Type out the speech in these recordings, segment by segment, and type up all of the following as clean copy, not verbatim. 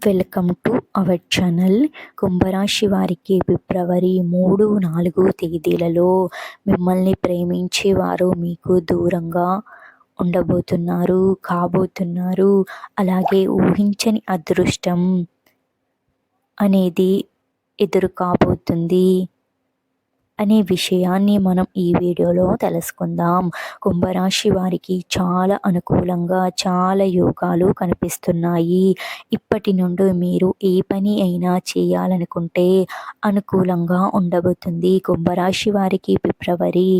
Welcome to our channel. కుంభరాశి వారికి ఫిబ్రవరి 3, 4 తేదీలలో మిమ్మల్ని ప్రేమించేవారు మీకు దూరంగా కాబోతున్నారు. అలాగే ఊహించని అదృష్టం అనేది ఎదురు కాబోతుంది అనే విషయాన్ని మనం ఈ వీడియోలో తెలుసుకుందాం. కుంభరాశి వారికి చాలా అనుకూలంగా చాలా యోగాలు కనిపిస్తున్నాయి. ఇప్పటి నుండి మీరు ఏ పని అయినా చేయాలనుకుంటే అనుకూలంగా ఉండబోతుంది. కుంభరాశి వారికి ఫిబ్రవరి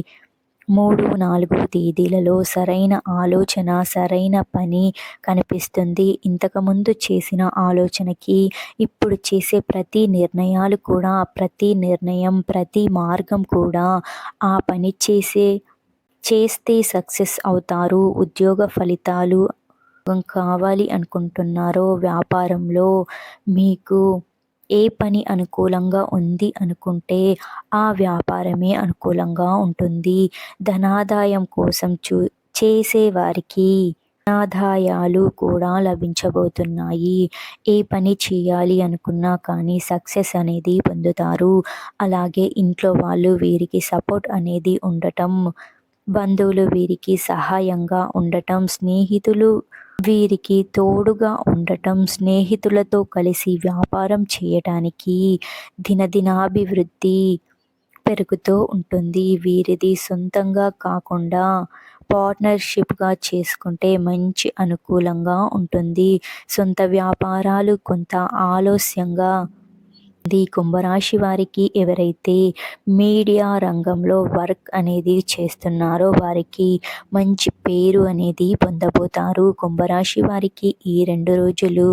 3, 4 తేదీలలో సరైన ఆలోచన, సరైన పని కనిపిస్తుంది. ఇంతకుముందు చేసిన ఆలోచనకి ఇప్పుడు చేసే ప్రతి నిర్ణయం, ప్రతి మార్గం కూడా ఆ పని చేస్తే సక్సెస్ అవుతారు. ఉద్యోగ ఫలితాలు కావాలి అనుకుంటున్నారో, వ్యాపారంలో మీకు ఏ పని అనుకూలంగా ఉంది అనుకుంటే ఆ వ్యాపారమే అనుకూలంగా ఉంటుంది. ధనాదాయం కోసం చేసేవారికి ఆదాయాలు కూడా లభించబోతున్నాయి. ఏ పని చేయాలి అనుకున్నా కానీ సక్సెస్ అనేది పొందుతారు. అలాగే ఇంట్లో వాళ్ళు వీరికి సపోర్ట్ అనేది ఉండటం, బంధువులు వీరికి సహాయంగా ఉండటం, స్నేహితులు వీరికి తోడుగా ఉండటం, స్నేహితులతో కలిసి వ్యాపారం చేయటానికి దినదినాభివృద్ధి పెరుగుతూ ఉంటుంది. వీరిది సొంతంగా కాకుండా పార్ట్నర్షిప్గా చేసుకుంటే మంచి అనుకూలంగా ఉంటుంది. సొంత వ్యాపారాలు కొంత ఆలస్యంగా కుంభరాశి వారికి ఎవరైతే మీడియా రంగంలో వర్క్ అనేది చేస్తున్నారో వారికి మంచి పేరు అనేది పొందబోతారు. కుంభరాశి వారికి ఈ 2 రోజులు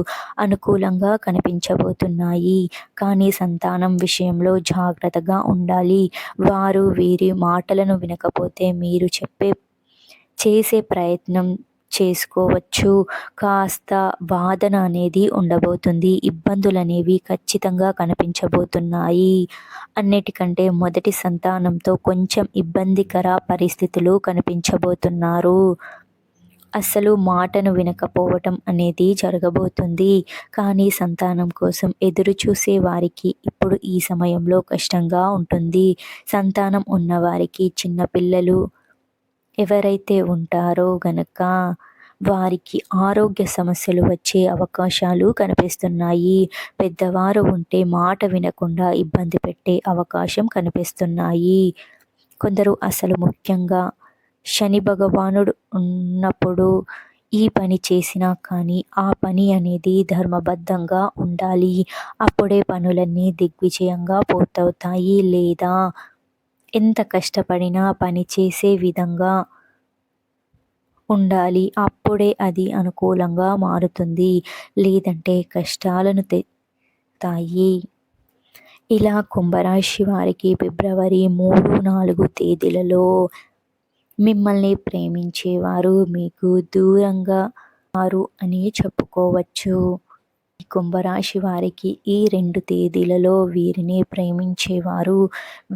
అనుకూలంగా కనిపించబోతున్నాయి. కానీ సంతానం విషయంలో జాగ్రత్తగా ఉండాలి. వారు వీరి మాటలను వినకపోతే మీరు చేసే ప్రయత్నం చేసుకోవచ్చు. కాస్త వాదన అనేది ఉండబోతుంది. ఇబ్బందులు అనేవి ఖచ్చితంగా కనిపించబోతున్నాయి. అన్నిటికంటే మొదటి సంతానంతో కొంచెం ఇబ్బందికర పరిస్థితులు కనిపించబోతున్నారు. అసలు మాటను వినకపోవటం అనేది జరగబోతుంది. కానీ సంతానం కోసం ఎదురు చూసే వారికి ఇప్పుడు ఈ సమయంలో కష్టంగా ఉంటుంది. సంతానం ఉన్నవారికి చిన్నపిల్లలు ఎవరైతే ఉంటారో గనక వారికి ఆరోగ్య సమస్యలు వచ్చే అవకాశాలు కనిపిస్తున్నాయి. పెద్దవారు ఉంటే మాట వినకుండా ఇబ్బంది పెట్టే అవకాశం కనిపిస్తున్నాయి. కొందరు అసలు ముఖ్యంగా శని భగవానుడు ఉన్నప్పుడు ఈ పని చేసినా కానీ ఆ పని అనేది ధర్మబద్ధంగా ఉండాలి. అప్పుడే పనులన్నీ దిగ్విజయంగా పూర్తవుతాయి. లేదా ఎంత కష్టపడినా పని చేసే విధంగా ఉండాలి. అప్పుడే అది అనుకూలంగా మారుతుంది. లేదంటే కష్టాలను తెస్తాయి. ఇలా కుంభరాశి వారికి ఫిబ్రవరి 3, 4 తేదీలలో మిమ్మల్ని ప్రేమించేవారు మీకు దూరంగా అని చెప్పుకోవచ్చు. కుంభరాశి వారికి ఈ 2 తేదీలలో వీరిని ప్రేమించేవారు,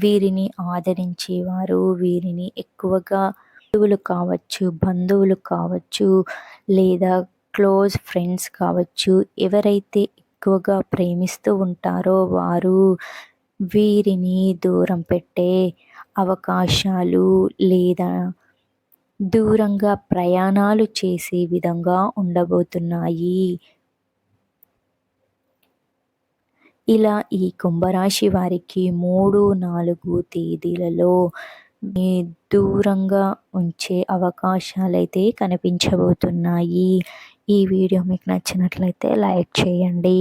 వీరిని ఆదరించేవారు, వీరిని ఎక్కువగా బంధువులు కావచ్చు లేదా క్లోజ్ ఫ్రెండ్స్ కావచ్చు, ఎవరైతే ఎక్కువగా ప్రేమిస్తూ ఉంటారో వారు వీరిని దూరం పెట్టే అవకాశాలు లేదా దూరంగా ప్రయాణాలు చేసే విధంగా ఉండబోతున్నాయి. ఇలా ఈ కుంభరాశి వారికి 3, 4 తేదీలలో దూరంగా ఉంచే అవకాశాలైతే కనిపించబోతున్నాయి. ఈ వీడియో మీకు నచ్చినట్లయితే లైక్ చేయండి.